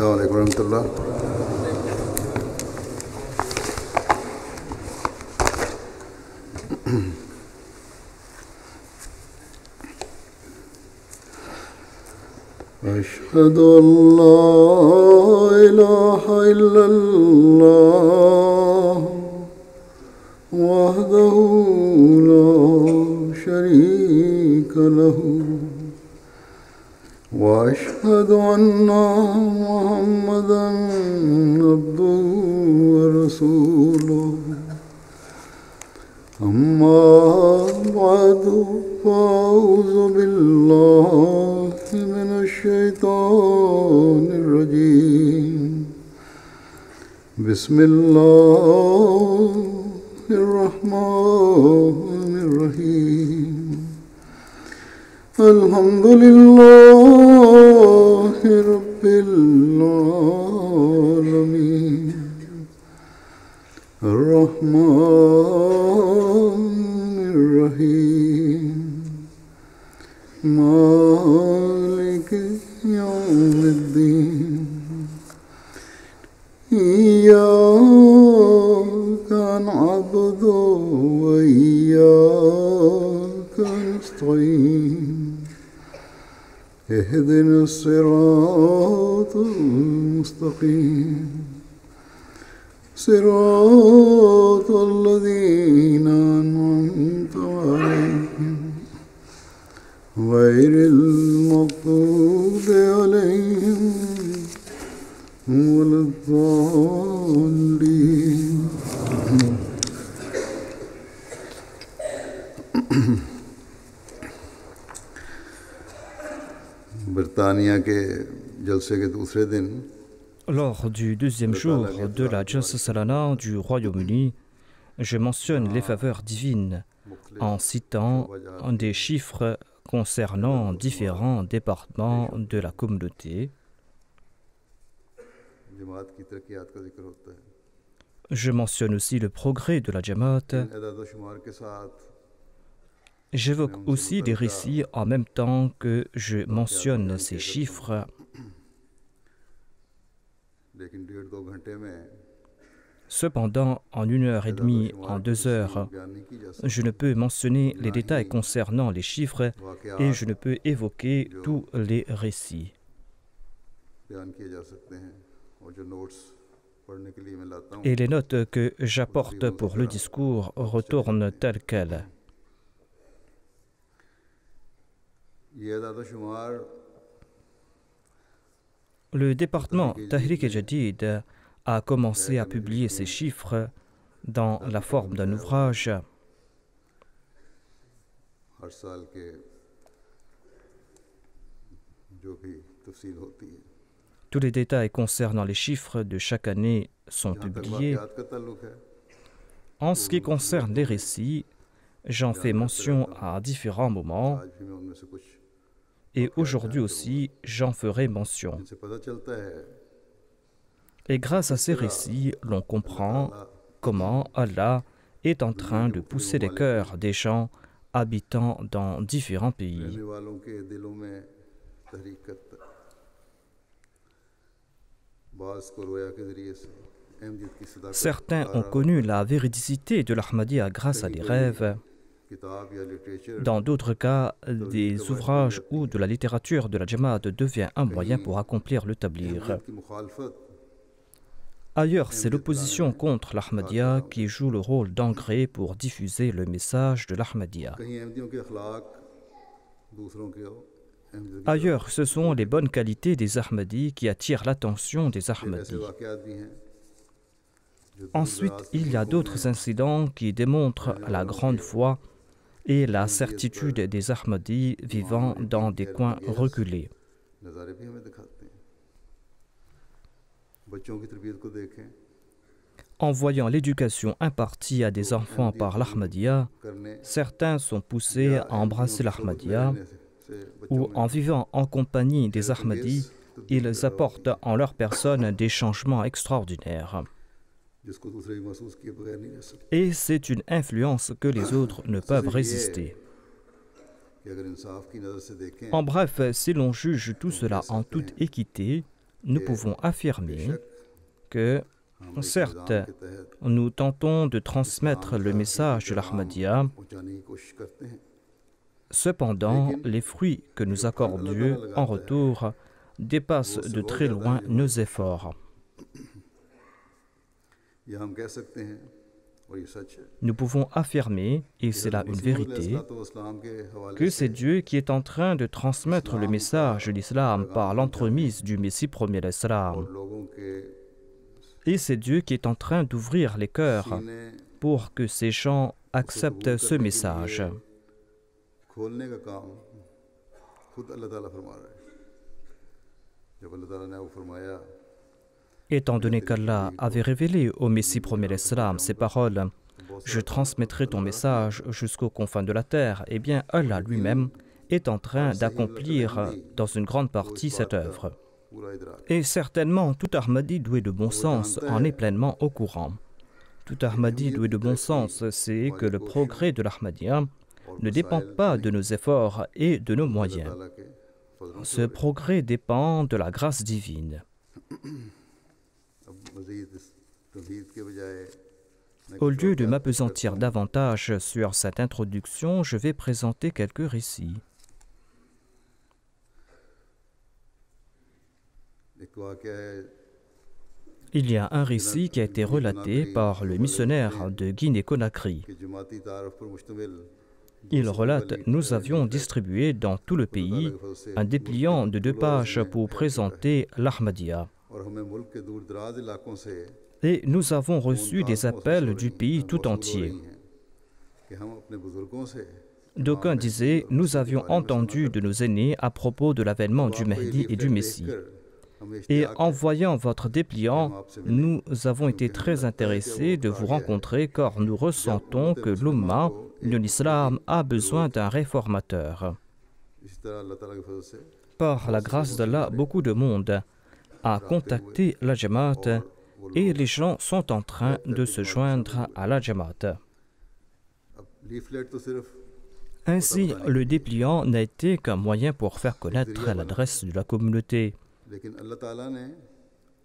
अलैकुम रहमतुल्लाह। أشهد أن لا إله إلا الله وحده لا شريك له وأشهد أن محمدا عبده ورسوله أما بعد فأعوذ بالله من الشيطان الرجيم بسم الله الرحمن الرحيم الحمد لله رب العالمين الرحمن الرحيم مالك يوم الدين إياك نعبد وإياك نستعين اهدنا الصراط المستقيم صراط الذين أنعمت عليهم غير المغضوب عليهم ولا الضالين برطانیہ کے جلسے کے دوسرے دن Lors du deuxième jour de la Jalsa Salana du Royaume-Uni, je mentionne les faveurs divines en citant des chiffres concernant différents départements de la communauté. Je mentionne aussi le progrès de la Jamaat. J'évoque aussi des récits en même temps que je mentionne ces chiffres. Cependant, en 1h30, en 2 heures, je ne peux mentionner les détails concernant les chiffres et je ne peux évoquer tous les récits. Et les notes que j'apporte pour le discours retournent telles quelles. Le département Tahrik-e-Jadid a commencé à publier ces chiffres dans la forme d'un ouvrage. Tous les détails concernant les chiffres de chaque année sont publiés. En ce qui concerne les récits, j'en fais mention à différents moments. Et aujourd'hui aussi, j'en ferai mention. Et grâce à ces récits, l'on comprend comment Allah est en train de pousser les cœurs des gens habitant dans différents pays. Certains ont connu la véridicité de l'Ahmadiyya grâce à des rêves. Dans d'autres cas, des ouvrages ou de la littérature de la Jamaat devient un moyen pour accomplir le tabligh. Ailleurs, c'est l'opposition contre l'Ahmadiyya qui joue le rôle d'engrais pour diffuser le message de l'Ahmadiyya. Ailleurs, ce sont les bonnes qualités des Ahmadis qui attirent l'attention des Ahmadis. Ensuite, il y a d'autres incidents qui démontrent la grande foi et la certitude des Ahmadis vivant dans des coins reculés. En voyant l'éducation impartie à des enfants par l'Ahmadiyya, certains sont poussés à embrasser l'Ahmadiyya, ou en vivant en compagnie des Ahmadis, ils apportent en leur personne des changements extraordinaires. Et c'est une influence que les autres ne peuvent résister. En bref, si l'on juge tout cela en toute équité, nous pouvons affirmer que, certes, nous tentons de transmettre le message de l'Ahmadiyya, cependant, les fruits que nous accorde Dieu en retour dépassent de très loin nos efforts. Nous pouvons affirmer, et c'est là une vérité, que c'est Dieu qui est en train de transmettre le message de l'islam par l'entremise du Messie premier l'islam. Et c'est Dieu qui est en train d'ouvrir les cœurs pour que ces gens acceptent ce message. Étant donné qu'Allah avait révélé au Messie premier l'islam ces paroles, « Je transmettrai ton message jusqu'aux confins de la terre », eh bien Allah lui-même est en train d'accomplir dans une grande partie cette œuvre. Et certainement, tout Ahmadi doué de bon sens en est pleinement au courant. Tout Ahmadi doué de bon sens sait que le progrès de l'Ahmadiyya ne dépend pas de nos efforts et de nos moyens. Ce progrès dépend de la grâce divine. Au lieu de m'appesantir davantage sur cette introduction, je vais présenter quelques récits. Il y a un récit qui a été relaté par le missionnaire de Guinée-Conakry. Il relate « Nous avions distribué dans tout le pays un dépliant de 2 pages pour présenter l'Ahmadiyya. Et nous avons reçu des appels du pays tout entier. D'aucuns disaient « Nous avions entendu de nos aînés à propos de l'avènement du Mahdi et du Messie. Et en voyant votre dépliant, nous avons été très intéressés de vous rencontrer car nous ressentons que l'Ummah de l'Islam a besoin d'un réformateur. » Par la grâce d'Allah, beaucoup de monde a contacté la Jamaat et les gens sont en train de se joindre à la Jamaat. Ainsi, le dépliant n'a été qu'un moyen pour faire connaître l'adresse de la communauté.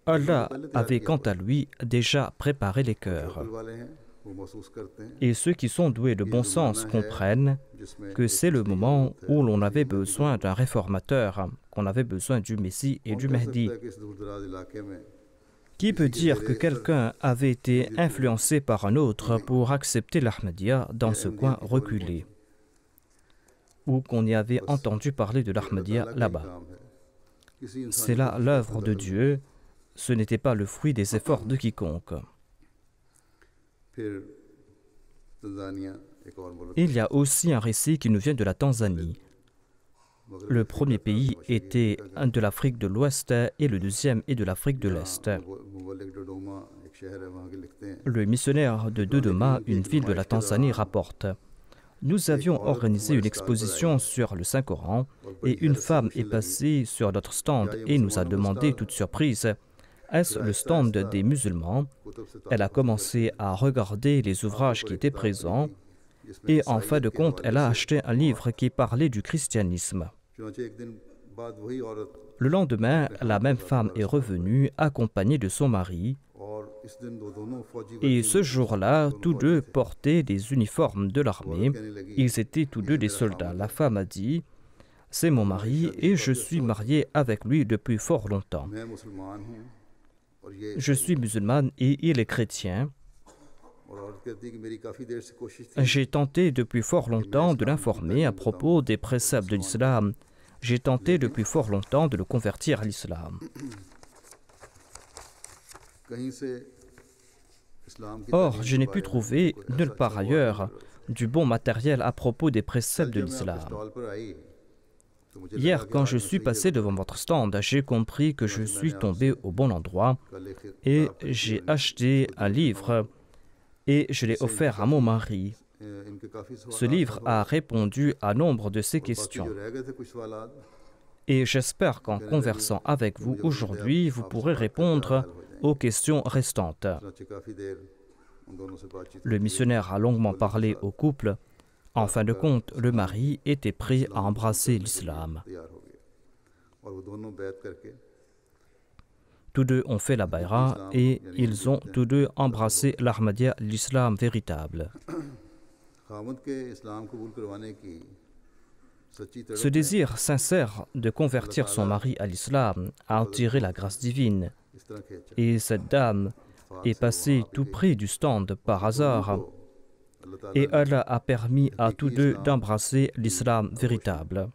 Allah avait quant à lui déjà préparé les cœurs. Et ceux qui sont doués de bon sens comprennent que c'est le moment où l'on avait besoin d'un réformateur, qu'on avait besoin du Messie et du Mahdi. Qui peut dire que quelqu'un avait été influencé par un autre pour accepter l'Ahmadiyya dans ce coin reculé, ou qu'on y avait entendu parler de l'Ahmadiyya là-bas? C'est là l'œuvre de Dieu, ce n'était pas le fruit des efforts de quiconque. Il y a aussi un récit qui nous vient de la Tanzanie. Le premier pays était de l'Afrique de l'Ouest et le deuxième est de l'Afrique de l'Est. Le missionnaire de Dodoma, une ville de la Tanzanie, rapporte: nous avions organisé une exposition sur le Saint-Coran et une femme est passée sur notre stand et nous a demandé, toute surprise, est-ce le stand des musulmans? Elle a commencé à regarder les ouvrages qui étaient présents et en fin de compte, elle a acheté un livre qui parlait du christianisme. Le lendemain, la même femme est revenue accompagnée de son mari. Et ce jour-là, tous deux portaient des uniformes de l'armée. Ils étaient tous deux des soldats. La femme a dit: c'est mon mari et je suis mariée avec lui depuis fort longtemps. Je suis musulmane et il est chrétien. J'ai tenté depuis fort longtemps de l'informer à propos des préceptes de l'islam. J'ai tenté depuis fort longtemps de le convertir à l'islam. Or, je n'ai pu trouver nulle part ailleurs du bon matériel à propos des préceptes de l'islam. Hier, quand je suis passé devant votre stand, j'ai compris que je suis tombé au bon endroit et j'ai acheté un livre et je l'ai offert à mon mari. Ce livre a répondu à nombre de ces questions. Et j'espère qu'en conversant avec vous aujourd'hui, vous pourrez répondre aux questions restantes. Le missionnaire a longuement parlé au couple. En fin de compte, le mari était prêt à embrasser l'islam. Tous deux ont fait la bayra et ils ont tous deux embrassé l'Ahmadiyya, l'islam véritable. Ce désir sincère de convertir son mari à l'islam a attiré la grâce divine. Et cette dame est passée tout près du stand par hasard. Et Allah a permis à tous deux d'embrasser l'islam véritable.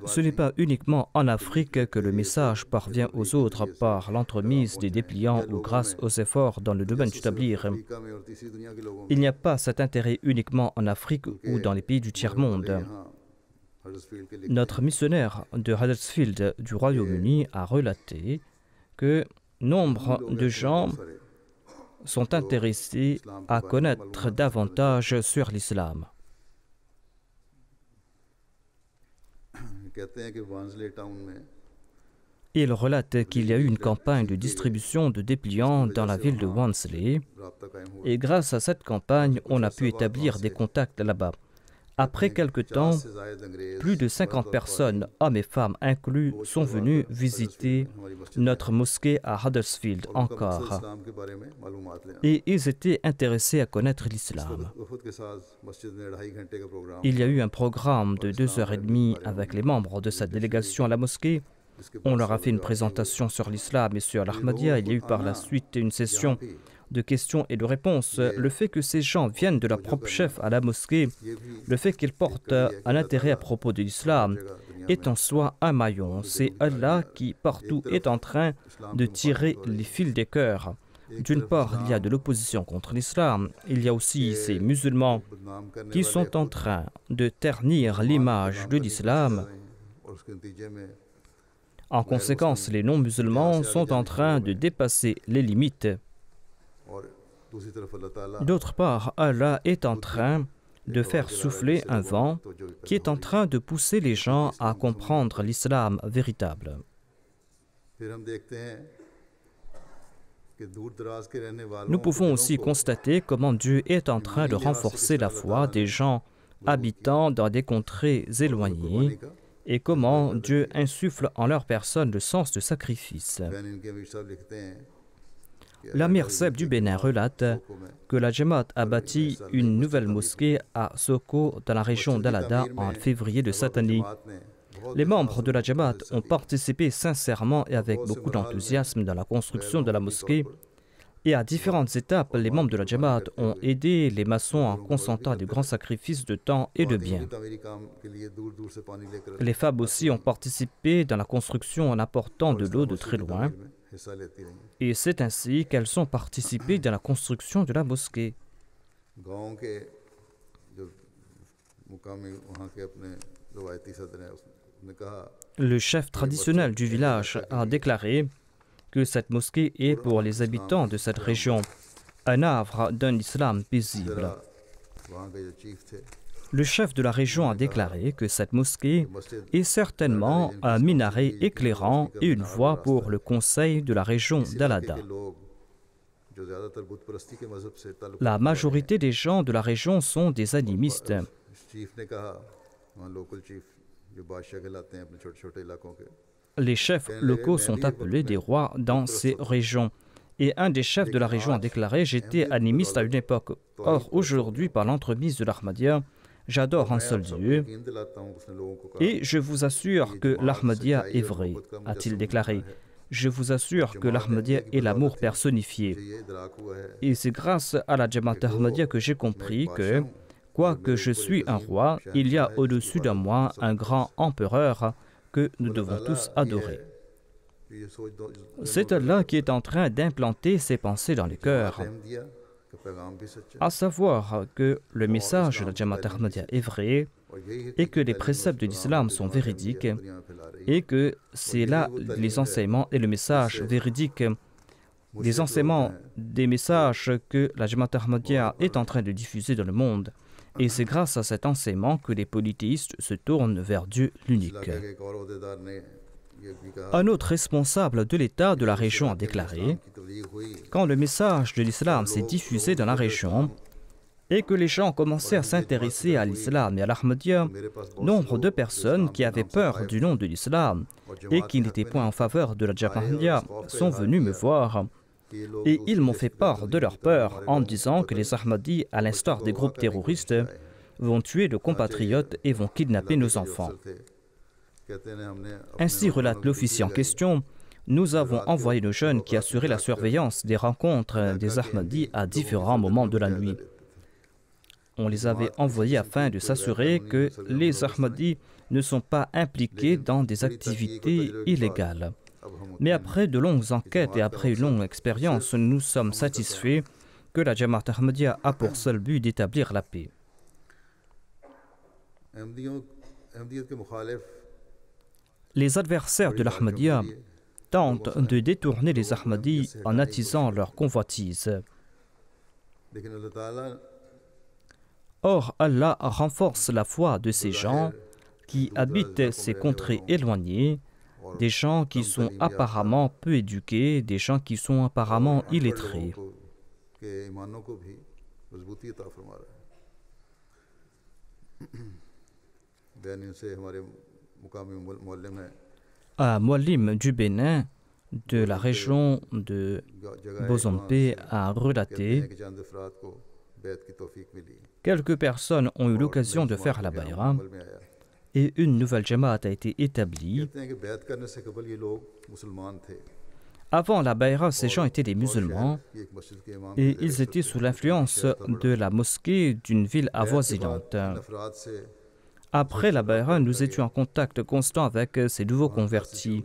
Ce n'est pas uniquement en Afrique que le message parvient aux autres par l'entremise des dépliants ou grâce aux efforts dans le domaine du tabligh. Il n'y a pas cet intérêt uniquement en Afrique ou dans les pays du tiers-monde. Notre missionnaire de Huddersfield du Royaume-Uni a relaté que nombre de gens sont intéressés à connaître davantage sur l'islam. Il relate qu'il y a eu une campagne de distribution de dépliants dans la ville de Wansley et grâce à cette campagne, on a pu établir des contacts là-bas. Après quelque temps, plus de 50 personnes, hommes et femmes inclus, sont venus visiter notre mosquée à Huddersfield encore. Et ils étaient intéressés à connaître l'islam. Il y a eu un programme de 2h30 avec les membres de cette délégation à la mosquée. On leur a fait une présentation sur l'islam et sur l'Ahmadiyya. Il y a eu par la suite une session de questions et de réponses. Le fait que ces gens viennent de leur propre chef à la mosquée, le fait qu'ils portent un intérêt à propos de l'islam, est en soi un maillon. C'est Allah qui partout est en train de tirer les fils des cœurs. D'une part, il y a de l'opposition contre l'islam. Il y a aussi ces musulmans qui sont en train de ternir l'image de l'islam. En conséquence, les non-musulmans sont en train de dépasser les limites. D'autre part, Allah est en train de faire souffler un vent qui est en train de pousser les gens à comprendre l'islam véritable. Nous pouvons aussi constater comment Dieu est en train de renforcer la foi des gens habitant dans des contrées éloignées et comment Dieu insuffle en leur personne le sens de sacrifice. L'Amir Seb du Bénin relate que la Jamaat a bâti une nouvelle mosquée à Soko dans la région d'Alada en février de cette année. Les membres de la Jamaat ont participé sincèrement et avec beaucoup d'enthousiasme dans la construction de la mosquée et à différentes étapes, les membres de la Jamaat ont aidé les maçons en consentant de grands sacrifices de temps et de biens. Les femmes aussi ont participé dans la construction en apportant de l'eau de très loin. Et c'est ainsi qu'elles ont participé dans la construction de la mosquée. Le chef traditionnel du village a déclaré que cette mosquée est pour les habitants de cette région un havre d'un islam paisible. Le chef de la région a déclaré que cette mosquée est certainement un minaret éclairant et une voie pour le conseil de la région d'Alada. La majorité des gens de la région sont des animistes. Les chefs locaux sont appelés des rois dans ces régions. Et un des chefs de la région a déclaré « J'étais animiste à une époque. Or, aujourd'hui, par l'entremise de l'Ahmadiyya, j'adore un seul Dieu et je vous assure que l'Ahmadiyya est vrai, a-t-il déclaré. Je vous assure que l'Ahmadiyya est l'amour personnifié. Et c'est grâce à la Jamaat Ahmadiyya que j'ai compris que, quoique je suis un roi, il y a au-dessus de moi un grand empereur que nous devons tous adorer. C'est Allah qui est en train d'implanter ces pensées dans les cœurs. À savoir que le message de la Jamaat Ahmadiyya est vrai et que les préceptes de l'islam sont véridiques et que c'est là les enseignements et le message véridique, les enseignements des messages que la Jamaat Ahmadiyya est en train de diffuser dans le monde. Et c'est grâce à cet enseignement que les polythéistes se tournent vers Dieu l'unique. Un autre responsable de l'État de la région a déclaré « Quand le message de l'islam s'est diffusé dans la région et que les gens commençaient à s'intéresser à l'islam et à l'Ahmadiyya, nombre de personnes qui avaient peur du nom de l'islam et qui n'étaient point en faveur de la Ahmadiyya sont venues me voir. Et ils m'ont fait part de leur peur en disant que les Ahmadis, à l'instar des groupes terroristes, vont tuer nos compatriotes et vont kidnapper nos enfants. » Ainsi relate l'officier en question, nous avons envoyé nos jeunes qui assuraient la surveillance des rencontres des Ahmadis à différents moments de la nuit. On les avait envoyés afin de s'assurer que les Ahmadis ne sont pas impliqués dans des activités illégales. Mais après de longues enquêtes et après une longue expérience, nous sommes satisfaits que la Jamaat Ahmadiyya a pour seul but d'établir la paix. Les adversaires de l'Ahmadiyya tentent de détourner les Ahmadis en attisant leur convoitise. Or, Allah renforce la foi de ces gens qui habitent ces contrées éloignées, des gens qui sont apparemment peu éduqués, des gens qui sont apparemment illettrés. Un muallim du Bénin, de la région de Bozompe, a relaté quelques personnes ont eu l'occasion de faire la bayra et une nouvelle jamaat a été établie. Avant la bayra, ces gens étaient des musulmans et ils étaient sous l'influence de la mosquée d'une ville avoisinante. Après la bayra, nous étions en contact constant avec ces nouveaux convertis.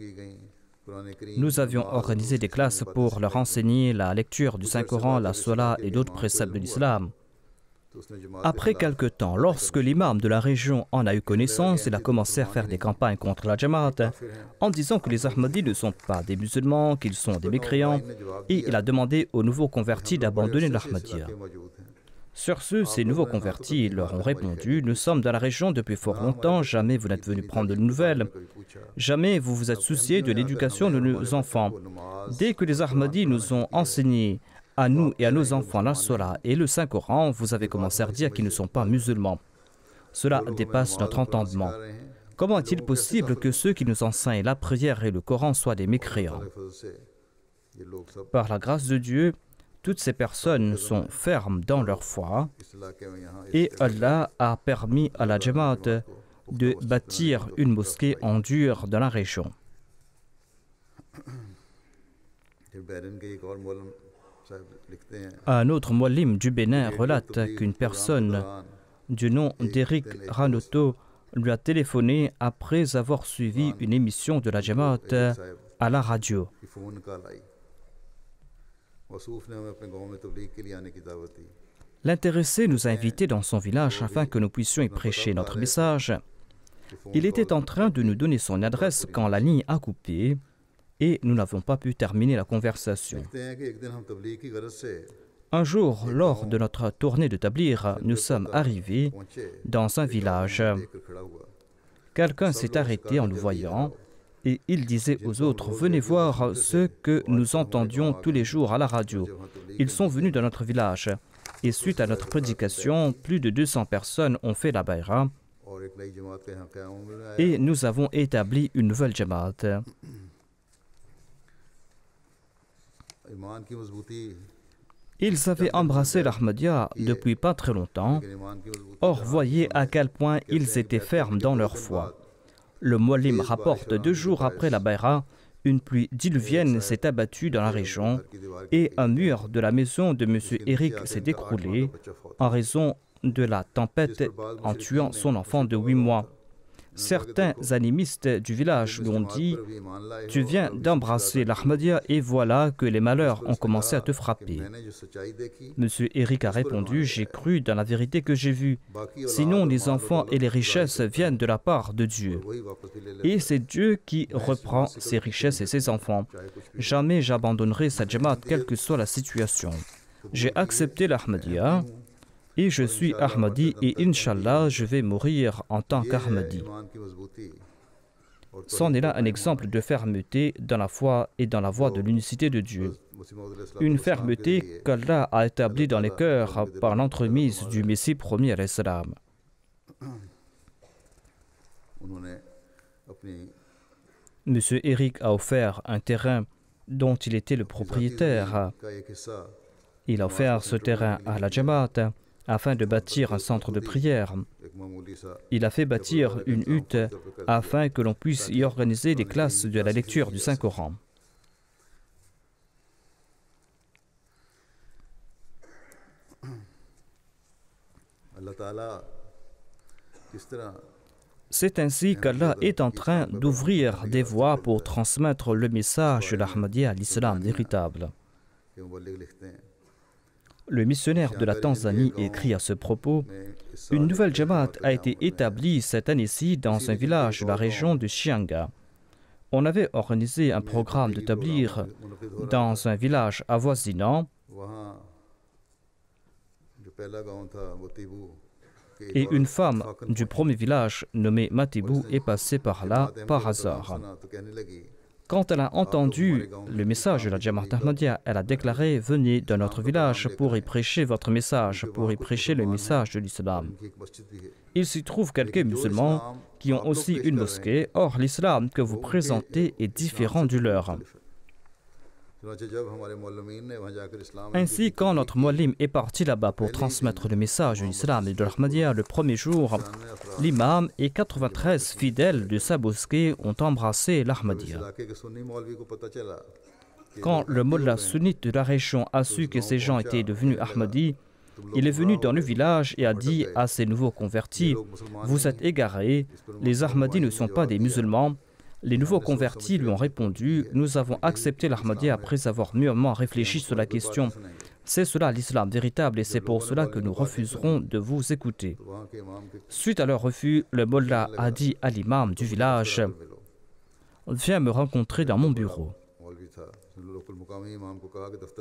Nous avions organisé des classes pour leur enseigner la lecture du Saint-Coran, la Salat et d'autres préceptes de l'islam. Après quelque temps, lorsque l'imam de la région en a eu connaissance, il a commencé à faire des campagnes contre la Jamaat en disant que les Ahmadis ne sont pas des musulmans, qu'ils sont des mécréants, et il a demandé aux nouveaux convertis d'abandonner l'Ahmadiyya. Sur ce, ces nouveaux convertis leur ont répondu « Nous sommes dans la région depuis fort longtemps, jamais vous n'êtes venus prendre de nouvelles, jamais vous vous êtes souciés de l'éducation de nos enfants. Dès que les Ahmadis nous ont enseigné à nous et à nos enfants la Salat et le Saint-Coran, vous avez commencé à dire qu'ils ne sont pas musulmans. Cela dépasse notre entendement. Comment est-il possible que ceux qui nous enseignent la prière et le Coran soient des mécréants? Par la grâce de Dieu, toutes ces personnes sont fermes dans leur foi et Allah a permis à la Jamaat de bâtir une mosquée en dur dans la région. Un autre muallim du Bénin relate qu'une personne du nom d'Eric Ranoto lui a téléphoné après avoir suivi une émission de la Jamaat à la radio. L'intéressé nous a invités dans son village afin que nous puissions y prêcher notre message. Il était en train de nous donner son adresse quand la ligne a coupé et nous n'avons pas pu terminer la conversation. Un jour, lors de notre tournée de Tablir, nous sommes arrivés dans un village. Quelqu'un s'est arrêté en nous voyant et il disait aux autres « Venez voir ce que nous entendions tous les jours à la radio. » Ils sont venus dans notre village et suite à notre prédication, plus de 200 personnes ont fait la bayra et nous avons établi une nouvelle jamaat. Ils avaient embrassé l'Ahmadiyya depuis pas très longtemps. Or, voyez à quel point ils étaient fermes dans leur foi. Le muallim rapporte 2 jours après la bayra, une pluie diluvienne s'est abattue dans la région et un mur de la maison de M. Eric s'est écroulé en raison de la tempête en tuant son enfant de 8 mois. Certains animistes du village lui ont dit « Tu viens d'embrasser l'Ahmadiyya et voilà que les malheurs ont commencé à te frapper. » M. Eric a répondu « J'ai cru dans la vérité que j'ai vue. Sinon, les enfants et les richesses viennent de la part de Dieu. Et c'est Dieu qui reprend ses richesses et ses enfants. Jamais j'abandonnerai cette jamaat, quelle que soit la situation. J'ai accepté l'Ahmadiyya. Et je suis Ahmadi et Inch'Allah, je vais mourir en tant qu'Ahmadi. » C'en est là un exemple de fermeté dans la foi et dans la voie de l'unicité de Dieu. Une fermeté qu'Allah a établie dans les cœurs par l'entremise du Messie premier alayhi salam. Monsieur Eric a offert un terrain dont il était le propriétaire. Il a offert ce terrain à la Jamaat afin de bâtir un centre de prière. Il a fait bâtir une hutte afin que l'on puisse y organiser des classes de la lecture du Saint-Coran. C'est ainsi qu'Allah est en train d'ouvrir des voies pour transmettre le message de l'Ahmadiyya, l'islam véritable. Le missionnaire de la Tanzanie écrit à ce propos: une nouvelle Jamaat a été établie cette année-ci dans un village de la région de Shianga. On avait organisé un programme de tablir dans un village avoisinant et une femme du premier village nommée Matibou est passée par là par hasard. Quand elle a entendu le message de la Jamaat Ahmadiyya, elle a déclaré: venez dans notre village pour y prêcher votre message, pour y prêcher le message de l'islam. Il s'y trouve quelques musulmans qui ont aussi une mosquée, or l'islam que vous présentez est différent du leur. Ainsi, quand notre muallim est parti là-bas pour transmettre le message de l'islam et de l'Ahmadiyya, le premier jour, l'imam et 93 fidèles de sa mosquée ont embrassé l'Ahmadiyya. Quand le mollah sunnite de la région a su que ces gens étaient devenus Ahmadis, il est venu dans le village et a dit à ces nouveaux convertis: vous êtes égarés, les Ahmadis ne sont pas des musulmans. Les nouveaux convertis lui ont répondu: nous avons accepté l'Ahmadiyya après avoir mûrement réfléchi sur la question. C'est cela l'islam véritable et c'est pour cela que nous refuserons de vous écouter. Suite à leur refus, le mollah a dit à l'imam du village: viens me rencontrer dans mon bureau.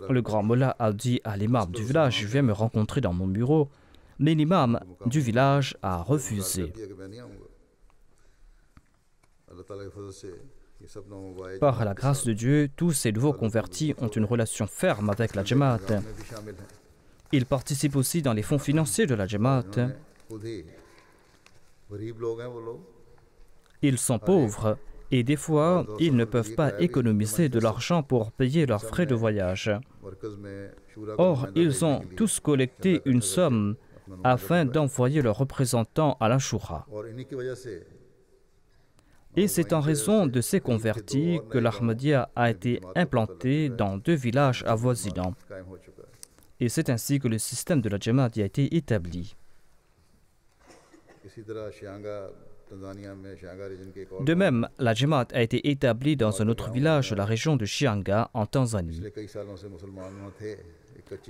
Le grand mollah a dit à l'imam du village: viens me rencontrer dans mon bureau. Mais l'imam du village a refusé. Par la grâce de Dieu, tous ces nouveaux convertis ont une relation ferme avec la Jamaat. Ils participent aussi dans les fonds financiers de la Jamaat. Ils sont pauvres et des fois, ils ne peuvent pas économiser de l'argent pour payer leurs frais de voyage. Or, ils ont tous collecté une somme afin d'envoyer leurs représentants à l'Ashura. Et c'est en raison de ces convertis que l'Ahmadiyya a été implantée dans 2 villages avoisinants. Et c'est ainsi que le système de la Jamaat a été établi. De même, la Jamaat a été établie dans un autre village de la région de Shianga, en Tanzanie.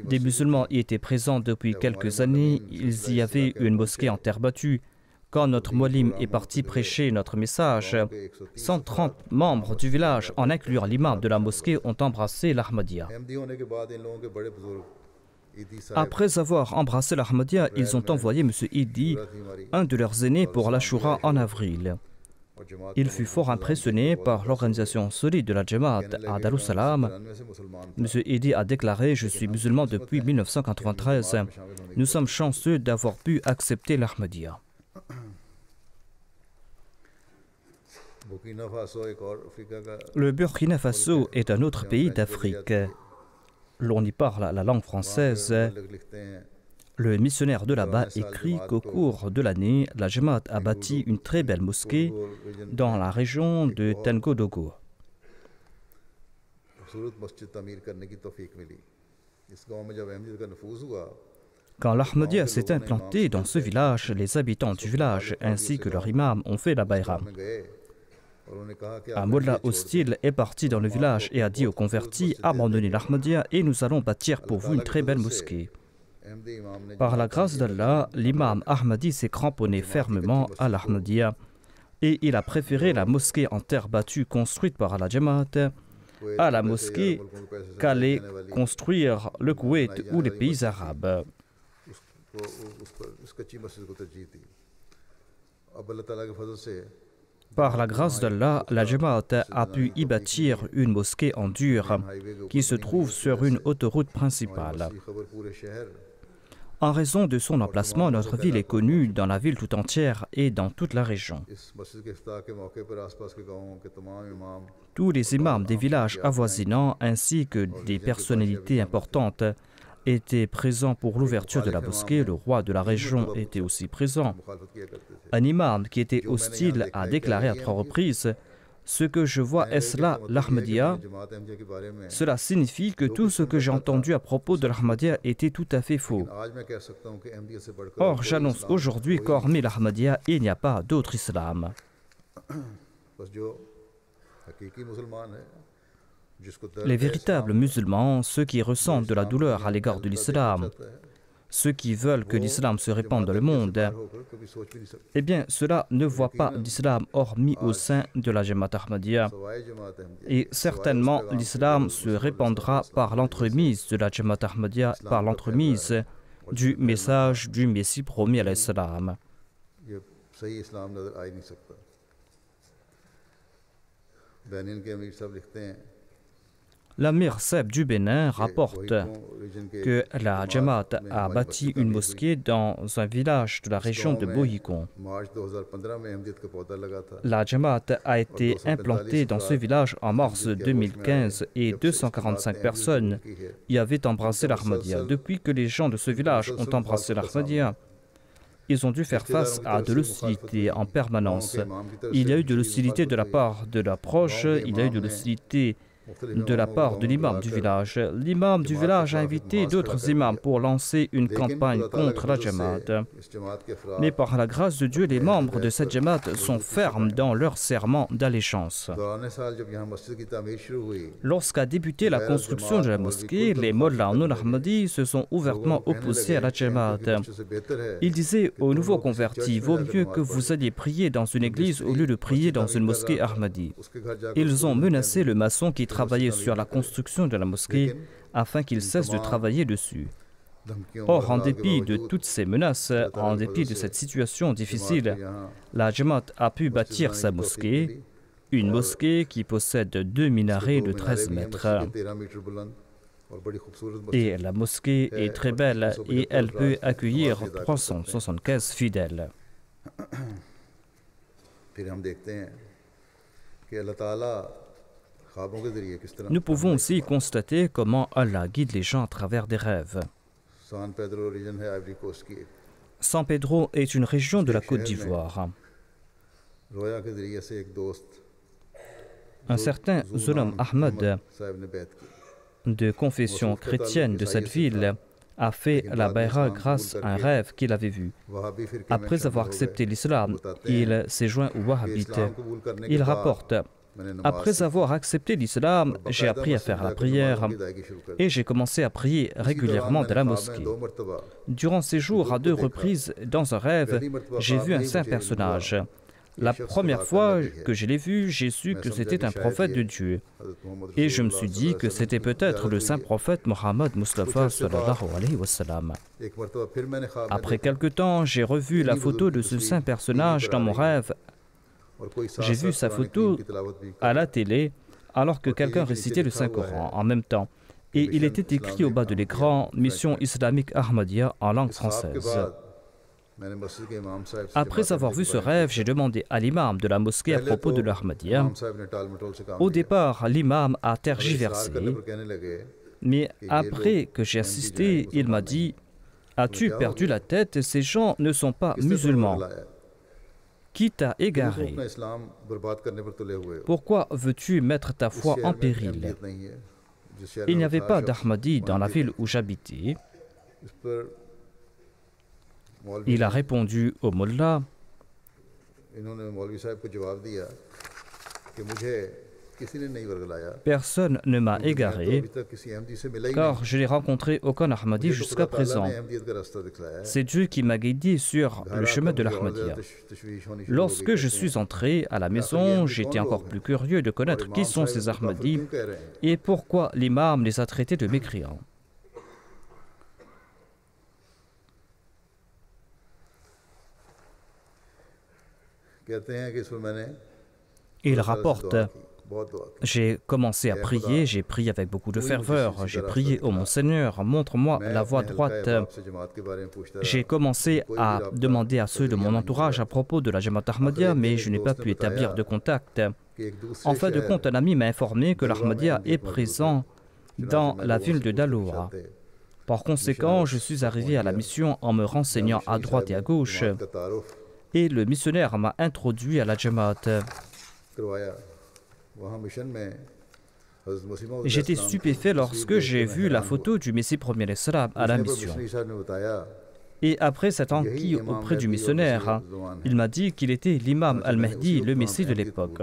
Des musulmans y étaient présents depuis quelques années. Ils y avaient une mosquée en terre battue. Quand notre muallim est parti prêcher notre message, 130 membres du village, en incluant l'imam de la mosquée, ont embrassé l'Ahmadiyya. Après avoir embrassé l'Ahmadiyya, ils ont envoyé M. Idi, un de leurs aînés, pour l'Ashura en avril. Il fut fort impressionné par l'organisation solide de la Jamaat à Darussalam. M. Idi a déclaré: je suis musulman depuis 1993. Nous sommes chanceux d'avoir pu accepter l'Ahmadiyya. Le Burkina Faso est un autre pays d'Afrique. L'on y parle la langue française. Le missionnaire de là-bas écrit qu'au cours de l'année, la Jamaat a bâti une très belle mosquée dans la région de Tengodogo. Quand l'Ahmadiyya s'est implanté dans ce village, les habitants du village ainsi que leur imam ont fait la bayra. Un mollah hostile est parti dans le village et a dit aux convertis: abandonnez l'Ahmadiyya et nous allons bâtir pour vous une très belle mosquée. Par la grâce d'Allah, l'imam Ahmadi s'est cramponné fermement à l'Ahmadiyya et il a préféré la mosquée en terre battue construite par la Jamaat à la mosquée qu'allait construire le Koweït ou les pays arabes. Par la grâce d'Allah, la Jamaat a pu y bâtir une mosquée en dur qui se trouve sur une autoroute principale. En raison de son emplacement, notre ville est connue dans la ville tout entière et dans toute la région. Tous les imams des villages avoisinants ainsi que des personnalités importantes étaient présents pour l'ouverture de la mosquée. Le roi de la région était aussi présent. Un imam qui était hostile a déclaré à 3 reprises: ce que je vois, est-ce là l'Ahmadiyya? Cela signifie que tout ce que j'ai entendu à propos de l'Ahmadiyya était tout à fait faux. Or, j'annonce aujourd'hui qu'hormis l'Ahmadiyya, il n'y a pas d'autre islam. Les véritables musulmans, ceux qui ressentent de la douleur à l'égard de l'islam, ceux qui veulent que l'islam se répande dans le monde, eh bien, cela ne voit pas d'islam hormis au sein de la Jamaat Ahmadiyya. Et certainement, l'islam se répandra par l'entremise de la Jamaat Ahmadiyya, par l'entremise du message du Messie promis à l'islam. L'Amir Seb du Bénin rapporte que la Jamaat a bâti une mosquée dans un village de la région de Bohikon. La Jamaat a été implantée dans ce village en mars 2015 et 245 personnes y avaient embrassé l'Ahmadiyya. Depuis que les gens de ce village ont embrassé l'Ahmadiyya, ils ont dû faire face à de l'hostilité en permanence. Il y a eu de l'hostilité de la part de l'approche, il y a eu de l'hostilité de la part de l'imam du village. L'imam du village a invité d'autres imams pour lancer une campagne contre la Jamaat. Mais par la grâce de Dieu, les membres de cette Jamaat sont fermes dans leur serment d'allégeance. Lorsqu'a débuté la construction de la mosquée, les mollahs non-ahmadis se sont ouvertement opposés à la Jamaat. Ils disaient aux nouveaux convertis: vaut mieux que vous alliez prier dans une église au lieu de prier dans une mosquée ahmadi. Ils ont menacé le maçon qui travailler sur la construction de la mosquée afin qu'il cesse de travailler dessus. Or, en dépit de toutes ces menaces, en dépit de cette situation difficile, la Jamaat a pu bâtir sa mosquée, une mosquée qui possède 2 minarets de 13 mètres. Et la mosquée est très belle et elle peut accueillir 375 fidèles. Nous pouvons aussi constater comment Allah guide les gens à travers des rêves. San Pedro est une région de la Côte d'Ivoire. Un certain Zulam Ahmed, de confession chrétienne de cette ville, a fait la bayra grâce à un rêve qu'il avait vu. Après avoir accepté l'islam, il s'est joint aux wahhabites. Il rapporte: après avoir accepté l'islam, j'ai appris à faire la prière et j'ai commencé à prier régulièrement dans la mosquée. Durant ces jours, à 2 reprises, dans un rêve, j'ai vu un saint personnage. La première fois que je l'ai vu, j'ai su que c'était un prophète de Dieu. Et je me suis dit que c'était peut-être le saint prophète Mohammed Mustafa sallallahu alayhi wa sallam. Après quelque temps, j'ai revu la photo de ce saint personnage dans mon rêve. J'ai vu sa photo à la télé alors que quelqu'un récitait le Saint-Coran en même temps. Et il était écrit au bas de l'écran: Mission islamique Ahmadiyya en langue française. Après avoir vu ce rêve, j'ai demandé à l'imam de la mosquée à propos de l'Ahmadiyya. Au départ, l'imam a tergiversé, mais après que j'ai assisté, il m'a dit: as-tu perdu la tête? Ces gens ne sont pas musulmans. Qui t'a égaré? Pourquoi veux-tu mettre ta foi en péril? Il n'y avait pas d'Ahmadi dans la ville où j'habitais. Il a répondu au mollah: personne ne m'a égaré, car je n'ai rencontré aucun Ahmadi jusqu'à présent. C'est Dieu qui m'a guidé sur le chemin de l'Ahmadiyya. Lorsque je suis entré à la maison, j'étais encore plus curieux de connaître qui sont ces Ahmadis et pourquoi l'imam les a traités de mécréants. Il rapporte: j'ai commencé à prier, j'ai prié avec beaucoup de ferveur, j'ai prié: ô mon Seigneur, montre-moi la voie droite. J'ai commencé à demander à ceux de mon entourage à propos de la Jamaat Ahmadiyya, mais je n'ai pas pu établir de contact. En fin de compte, un ami m'a informé que l'Ahmadiyya est présent dans la ville de Daloura. Par conséquent, je suis arrivé à la mission en me renseignant à droite et à gauche, et le missionnaire m'a introduit à la Jamaat. J'étais stupéfait lorsque j'ai vu la photo du Messie premier Islam à la mission. Et après s'être enquis auprès du missionnaire, il m'a dit qu'il était l'imam al-Mahdi, le Messie de l'époque.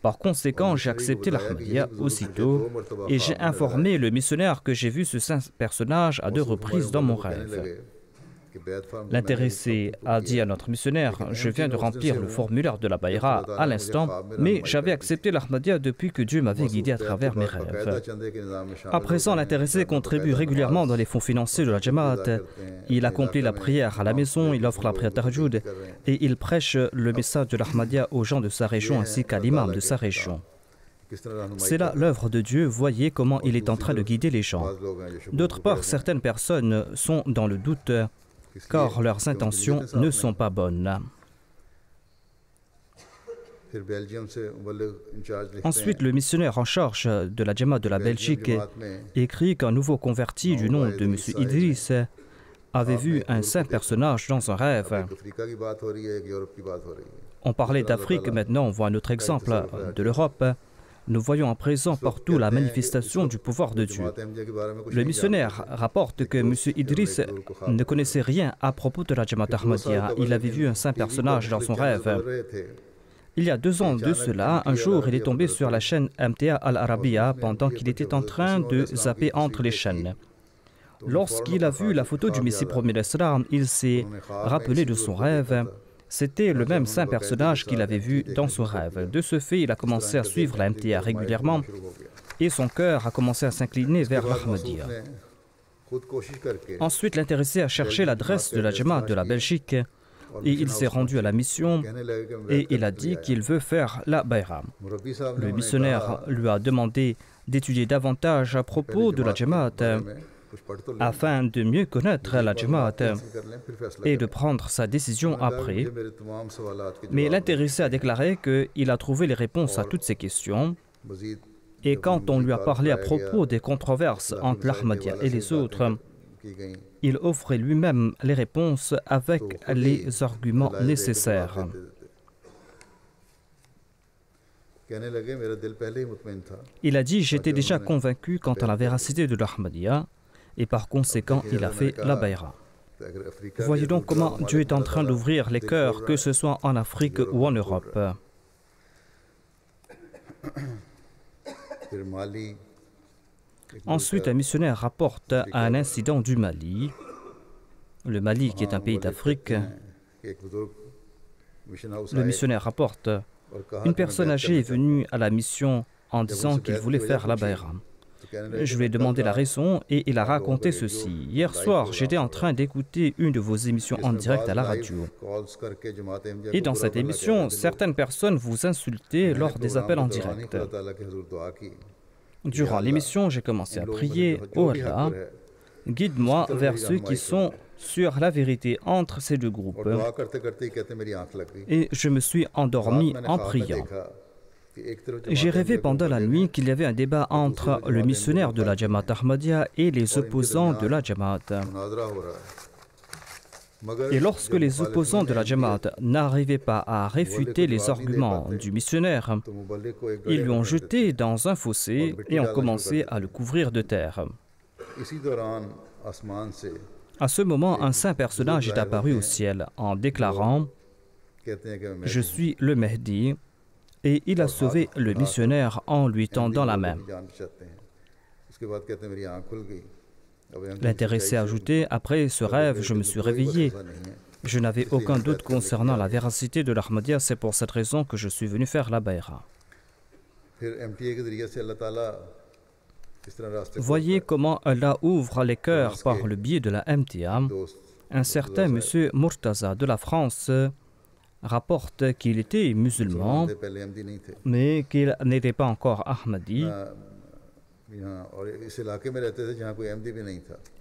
Par conséquent, j'ai accepté l'Ahmadiyya aussitôt et j'ai informé le missionnaire que j'ai vu ce saint personnage à 2 reprises dans mon rêve. L'intéressé a dit à notre missionnaire: je viens de remplir le formulaire de la Bayra à l'instant, mais j'avais accepté l'Ahmadiyya depuis que Dieu m'avait guidé à travers mes rêves. À présent, l'intéressé contribue régulièrement dans les fonds financiers de la Jamaat. Il accomplit la prière à la maison, il offre la prière Tahajjud et il prêche le message de l'Ahmadiyya aux gens de sa région ainsi qu'à l'imam de sa région. C'est là l'œuvre de Dieu, voyez comment il est en train de guider les gens. D'autre part, certaines personnes sont dans le doute, car leurs intentions ne sont pas bonnes. Ensuite, le missionnaire en charge de la Jamaat de la Belgique écrit qu'un nouveau converti du nom de M. Idriss avait vu un saint personnage dans un rêve. On parlait d'Afrique, maintenant on voit un autre exemple de l'Europe. Nous voyons à présent partout la manifestation du pouvoir de Dieu. Le missionnaire rapporte que M. Idriss ne connaissait rien à propos de la Jamaat Ahmadiyya. Il avait vu un saint personnage dans son rêve. Il y a 2 ans de cela, un jour, il est tombé sur la chaîne MTA Al-Arabiya pendant qu'il était en train de zapper entre les chaînes. Lorsqu'il a vu la photo du Messie premier d'Islam, il s'est rappelé de son rêve. C'était le même saint personnage qu'il avait vu dans son rêve. De ce fait, il a commencé à suivre la MTA régulièrement et son cœur a commencé à s'incliner vers l'Ahmadiyya. Ensuite, l'intéressé a cherché l'adresse de la Jamaat de la Belgique et il s'est rendu à la mission et il a dit qu'il veut faire la Bayra. Le missionnaire lui a demandé d'étudier davantage à propos de la Jamaat afin de mieux connaître la Jamaat et de prendre sa décision après. Mais l'intéressé a déclaré qu'il a trouvé les réponses à toutes ces questions. Et quand on lui a parlé à propos des controverses entre l'Ahmadiyya et les autres, il offrait lui-même les réponses avec les arguments nécessaires. Il a dit: j'étais déjà convaincu quant à la véracité de l'Ahmadiyya et par conséquent il a fait la Bayra. Voyez donc comment Dieu est en train d'ouvrir les cœurs, que ce soit en Afrique ou en Europe. Ensuite, un missionnaire rapporte un incident du Mali. Le Mali, qui est un pays d'Afrique, le missionnaire rapporte: une personne âgée est venue à la mission en disant qu'il voulait faire la Bayra. Je lui ai demandé la raison et il a raconté ceci: hier soir, j'étais en train d'écouter une de vos émissions en direct à la radio. Et dans cette émission, certaines personnes vous insultaient lors des appels en direct. Durant l'émission, j'ai commencé à prier: oh Allah, guide-moi vers ceux qui sont sur la vérité entre ces 2 groupes. Et je me suis endormi en priant. J'ai rêvé pendant la nuit qu'il y avait un débat entre le missionnaire de la Jamaat Ahmadiyya et les opposants de la Jamaat. Et lorsque les opposants de la Jamaat n'arrivaient pas à réfuter les arguments du missionnaire, ils lui ont jeté dans un fossé et ont commencé à le couvrir de terre. À ce moment, un saint personnage est apparu au ciel en déclarant: je suis le Mahdi, et il a sauvé le missionnaire en lui tendant la main. L'intéressé a ajouté: après ce rêve, je me suis réveillé. Je n'avais aucun doute concernant la véracité de l'Ahmadiyya, c'est pour cette raison que je suis venu faire la Bayra. Voyez comment Allah ouvre les cœurs par le biais de la MTA. Un certain M. Murtaza de la France rapporte qu'il était musulman, mais qu'il n'était pas encore Ahmadi.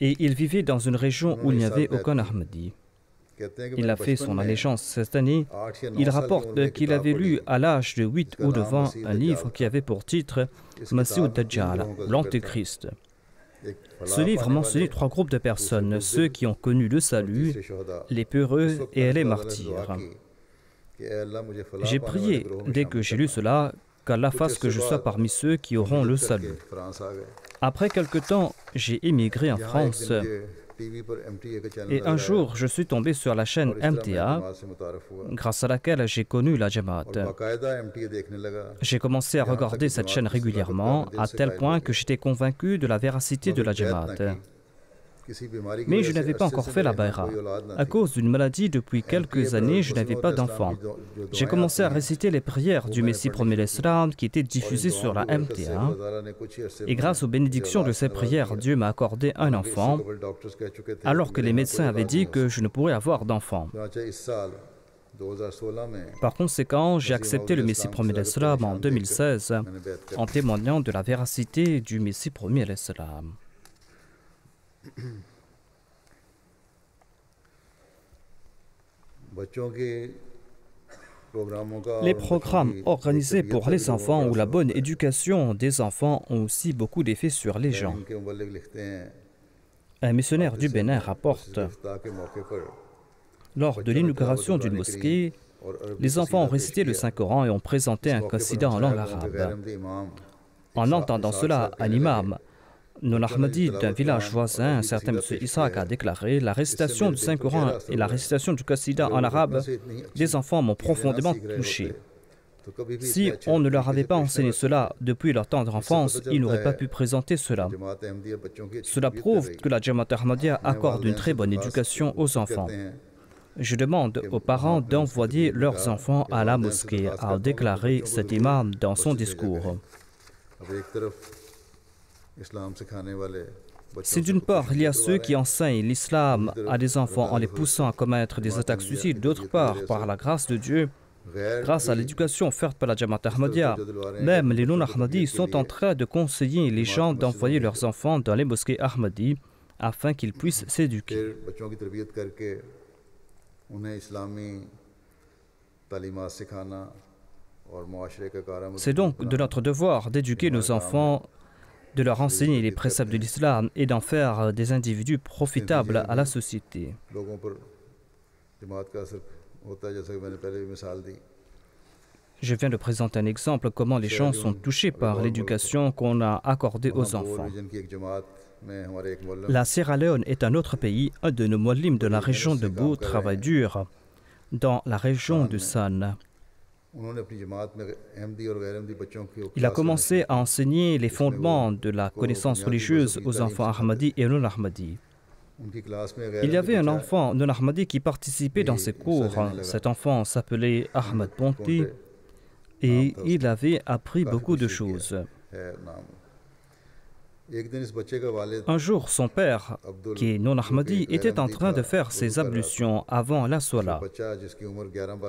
Et il vivait dans une région où il n'y avait aucun Ahmadi. Il a fait son allégeance cette année. Il rapporte qu'il avait lu à l'âge de 8 ou 9 ans un livre qui avait pour titre Masih ad-Dajjal, l'Antéchrist. Ce livre mentionnait 3 groupes de personnes, ceux qui ont connu le salut, les peureux et les martyrs. J'ai prié, dès que j'ai lu cela, qu'Allah fasse que je sois parmi ceux qui auront le salut. Après quelque temps, j'ai émigré en France et un jour, je suis tombé sur la chaîne MTA, grâce à laquelle j'ai connu la Jamaat. J'ai commencé à regarder cette chaîne régulièrement, à tel point que j'étais convaincu de la véracité de la Jamaat. Mais je n'avais pas encore fait la bayra. À cause d'une maladie, depuis quelques années, je n'avais pas d'enfant. J'ai commencé à réciter les prières du Messie premier l'Islam qui étaient diffusées sur la MTA. Et grâce aux bénédictions de ces prières, Dieu m'a accordé un enfant, alors que les médecins avaient dit que je ne pourrais avoir d'enfant. Par conséquent, j'ai accepté le Messie premier l'Islam en 2016, en témoignant de la véracité du Messie premier l'Islam. Les programmes organisés pour les enfants ou la bonne éducation des enfants ont aussi beaucoup d'effets sur les gens. Un missionnaire du Bénin rapporte: lors de l'inauguration d'une mosquée, les enfants ont récité le Saint-Coran et ont présenté un qasida en langue arabe. En entendant cela, un imam non ahmadi d'un village voisin, un certain M. Isaac, a déclaré: la récitation du Saint-Coran et la récitation du qasida en arabe des enfants m'ont profondément touché. Si on ne leur avait pas enseigné cela depuis leur tendre enfance, ils n'auraient pas pu présenter cela. Cela prouve que la Jamaat Ahmadiyya accorde une très bonne éducation aux enfants. Je demande aux parents d'envoyer leurs enfants à la mosquée, a déclaré cet imam dans son discours. Si d'une part, il y a ceux qui enseignent l'islam à des enfants en les poussant à commettre des attaques suicides, d'autre part, par la grâce de Dieu, grâce à l'éducation offerte par la Jamaat Ahmadiyya, même les non-Ahmadis sont en train de conseiller les gens d'envoyer leurs enfants dans les mosquées Ahmadis afin qu'ils puissent s'éduquer. C'est donc de notre devoir d'éduquer nos enfants, de leur enseigner les préceptes de l'islam et d'en faire des individus profitables à la société. Je viens de présenter un exemple comment les gens sont touchés par l'éducation qu'on a accordée aux enfants. La Sierra Leone est un autre pays. Un de nos muallims de la région de Bou travaille dur dans la région de San. Il a commencé à enseigner les fondements de la connaissance religieuse aux enfants ahmadis et non-ahmadis. Il y avait un enfant non-ahmadi qui participait dans ses cours. Cet enfant s'appelait Ahmad Ponti et il avait appris beaucoup de choses. Un jour, son père, qui est non-ahmadi, était en train de faire ses ablutions avant la Salah.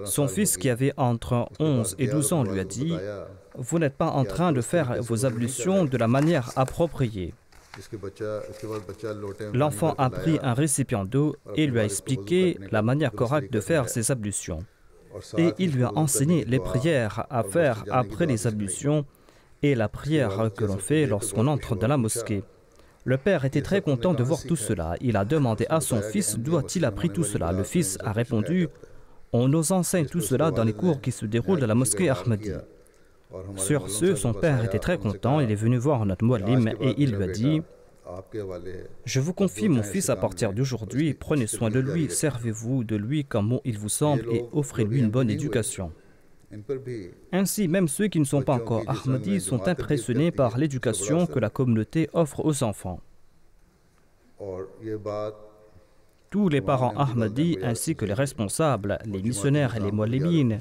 Son fils, qui avait entre 11 et 12 ans, lui a dit: « Vous n'êtes pas en train de faire vos ablutions de la manière appropriée. » L'enfant a pris un récipient d'eau et lui a expliqué la manière correcte de faire ses ablutions. Et il lui a enseigné les prières à faire après les ablutions et la prière que l'on fait lorsqu'on entre dans la mosquée. Le père était très content de voir tout cela. Il a demandé à son fils d'où a-t-il appris tout cela. Le fils a répondu: « On nous enseigne tout cela dans les cours qui se déroulent dans la mosquée Ahmadi. » Sur ce, son père était très content. Il est venu voir notre muallim et il lui a dit: « Je vous confie mon fils à partir d'aujourd'hui. Prenez soin de lui, servez-vous de lui comme bon il vous semble et offrez-lui une bonne éducation. » Ainsi, même ceux qui ne sont pas encore Ahmadis sont impressionnés par l'éducation que la communauté offre aux enfants. Tous les parents Ahmadis ainsi que les responsables, les missionnaires et les muallimines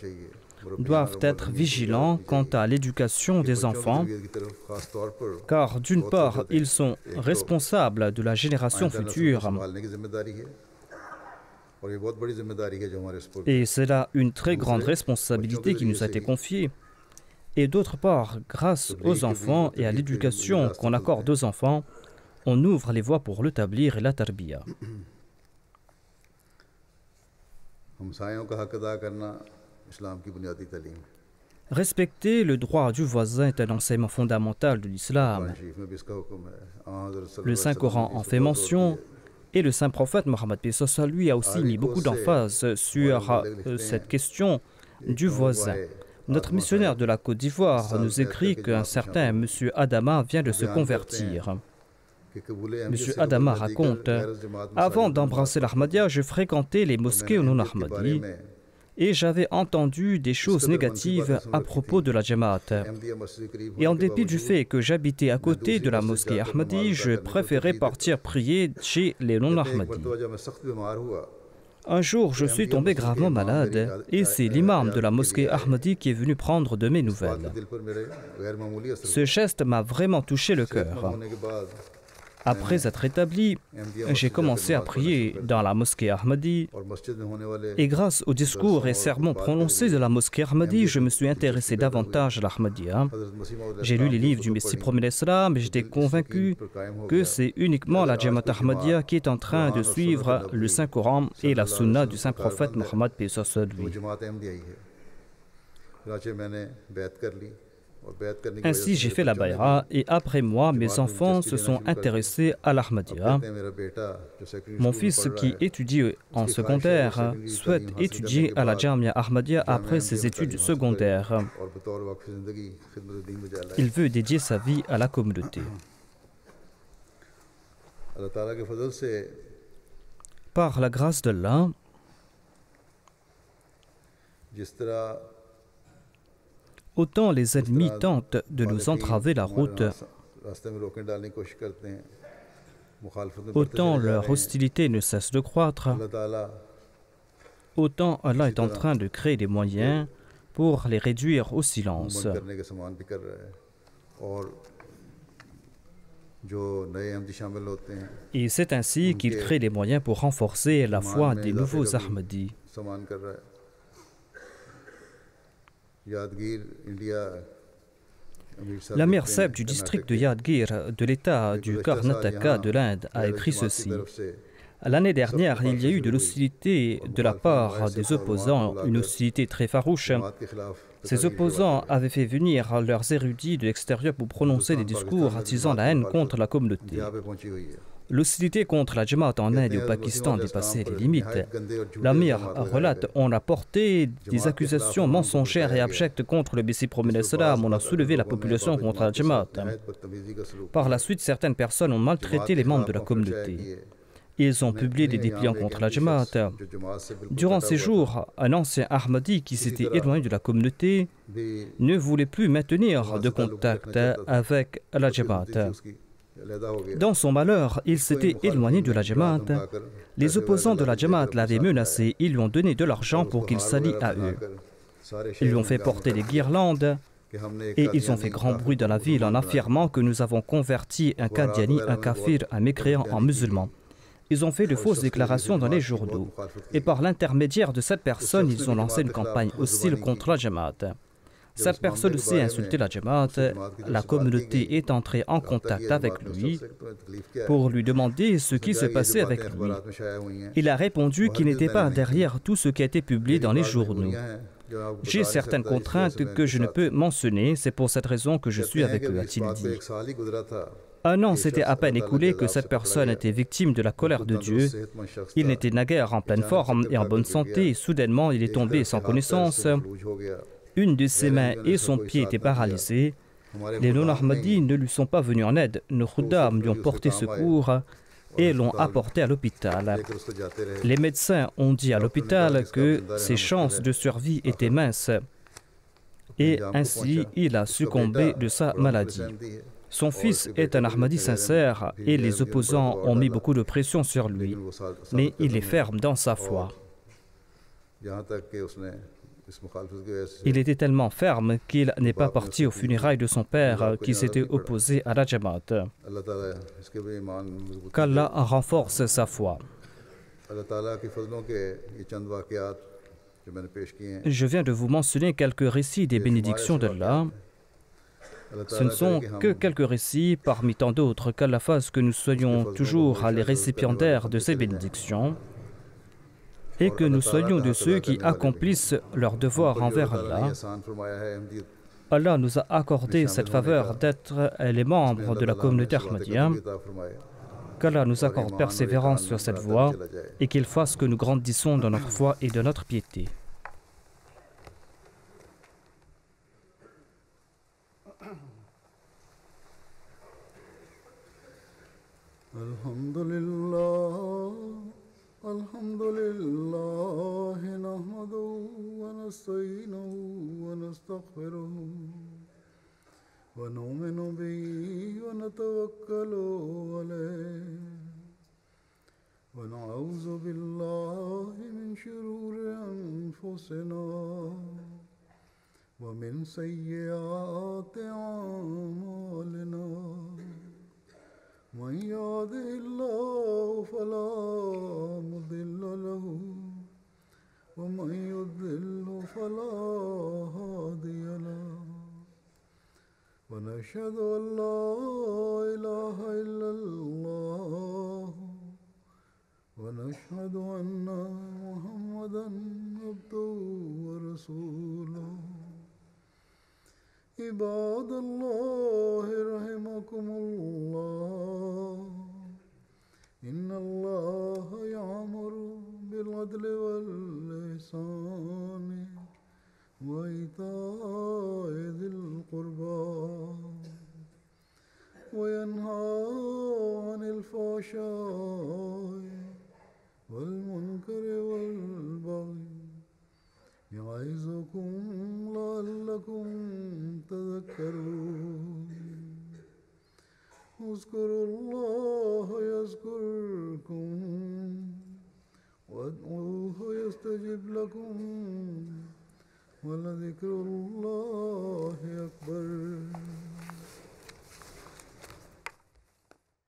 doivent être vigilants quant à l'éducation des enfants, car d'une part, ils sont responsables de la génération future Et c'est là une très grande responsabilité qui nous a été confiée. Et d'autre part, grâce aux enfants et à l'éducation qu'on accorde aux enfants, on ouvre les voies pour le tablir et la tarbiya. Respecter le droit du voisin est un enseignement fondamental de l'islam. Le Saint-Coran en fait mention et le Saint-Prophète Mohammed lui a aussi mis beaucoup d'emphase sur cette question du voisin. Notre missionnaire de la Côte d'Ivoire nous écrit qu'un certain M. Adama vient de se convertir. M. Adama raconte « Avant d'embrasser l'Ahmadiyya, je fréquentais les mosquées non Ahmadi et j'avais entendu des choses négatives à propos de la Jamaat. Et en dépit du fait que j'habitais à côté de la mosquée Ahmadi, je préférais partir prier chez les non-Ahmadis. Un jour, je suis tombé gravement malade et c'est l'imam de la mosquée Ahmadi qui est venu prendre de mes nouvelles. Ce geste m'a vraiment touché le cœur. Après être établi, j'ai commencé à prier dans la mosquée Ahmadi et grâce aux discours et sermons prononcés de la mosquée Ahmadi, je me suis intéressé davantage à l'Ahmadiyya. J'ai lu les livres du Messie promis l'Islam et j'étais convaincu que c'est uniquement la Jamaat Ahmadiyya qui est en train de suivre le Saint-Coran et la Sunna du Saint-Prophète Mohammed paix sur lui. Ainsi, j'ai fait la bayra et après moi, mes enfants se sont intéressés à l'Ahmadiyya. Mon fils qui étudie en secondaire souhaite étudier à la Jamia Ahmadiyya après ses études secondaires. Il veut dédier sa vie à la communauté. Par la grâce d'Allah, autant les ennemis tentent de nous entraver la route, autant leur hostilité ne cesse de croître, autant Allah est en train de créer des moyens pour les réduire au silence. Et c'est ainsi qu'il crée des moyens pour renforcer la foi des nouveaux Ahmadis. L'Amir Saeb du district de Yadgir de l'État du Karnataka de l'Inde a écrit ceci. L'année dernière, il y a eu de l'hostilité de la part des opposants, une hostilité très farouche. Ces opposants avaient fait venir leurs érudits de l'extérieur pour prononcer des discours attisant la haine contre la communauté. L'hostilité contre la Jamaat en Inde et au Pakistan dépassait les limites. L'Amir relate, on a porté des accusations mensongères et abjectes contre le Messie promis l'Islam, on a soulevé la population contre la Jamaat. Par la suite, certaines personnes ont maltraité les membres de la communauté. Ils ont publié des dépliants contre la Jamaat. Durant ces jours, un ancien Ahmadi qui s'était éloigné de la communauté ne voulait plus maintenir de contact avec la Jamaat. Dans son malheur, il s'était éloigné de la Jamaat. Les opposants de la Jamaat l'avaient menacé, ils lui ont donné de l'argent pour qu'il s'allie à eux. Ils lui ont fait porter des guirlandes et ils ont fait grand bruit dans la ville en affirmant que nous avons converti un Qadiani, un kafir, un mécréant en musulman. Ils ont fait de fausses déclarations dans les journaux. Et par l'intermédiaire de cette personne, ils ont lancé une campagne hostile contre la Jamaat. Cette personne aussi a insulté la Jamaat. La communauté est entrée en contact avec lui pour lui demander ce qui se passait avec lui. Il a répondu qu'il n'était pas derrière tout ce qui a été publié dans les journaux. J'ai certaines contraintes que je ne peux mentionner, c'est pour cette raison que je suis avec eux, a-t-il dit. Un an s'était à peine écoulé que cette personne était victime de la colère de Dieu. Il n'était naguère en pleine forme et en bonne santé, et soudainement il est tombé sans connaissance. Une de ses mains et son pied étaient paralysés. Les non-Ahmadis ne lui sont pas venus en aide. Nos khuddam lui ont porté secours et l'ont apporté à l'hôpital. Les médecins ont dit à l'hôpital que ses chances de survie étaient minces. Et ainsi, il a succombé de sa maladie. Son fils est un Ahmadi sincère et les opposants ont mis beaucoup de pression sur lui. Mais il est ferme dans sa foi. Il était tellement ferme qu'il n'est pas parti aux funérailles de son père qui s'était opposé à la Jamaat. Qu'Allah renforce sa foi. Je viens de vous mentionner quelques récits des bénédictions d'Allah. Ce ne sont que quelques récits parmi tant d'autres qu'Allah fasse que nous soyons toujours les récipiendaires de ces bénédictions et que nous soyons de ceux qui accomplissent leur devoir envers Allah. Allah nous a accordé cette faveur d'être les membres de la communauté Ahmadiyya. Qu'Allah nous accorde persévérance sur cette voie et qu'il fasse que nous grandissons dans notre foi et dans notre piété. Alhamdulillah, nahmaduhu wa nasta'inuhu wa nastaghfiruhu wa nu'minu bihi wa natawakkalu alayhi wa na'udhu billahi min shururi anfusina wa min sayyiati a'malina. من يهده الله فلا مضل له ومن يضلل فلا هادي له ونشهد أن لا إله إلا الله ونشهد أن محمدا عبده ورسوله. عباد الله رحمكم الله إن الله يأمر بالعدل والإحسان وإيتاء ذي القربى وينهى عن الفحشاء والمنكر والبغي يعظكم لعلكم تذكرون. اذكروا الله يذكركم وادعوه يستجب لكم ولذكر الله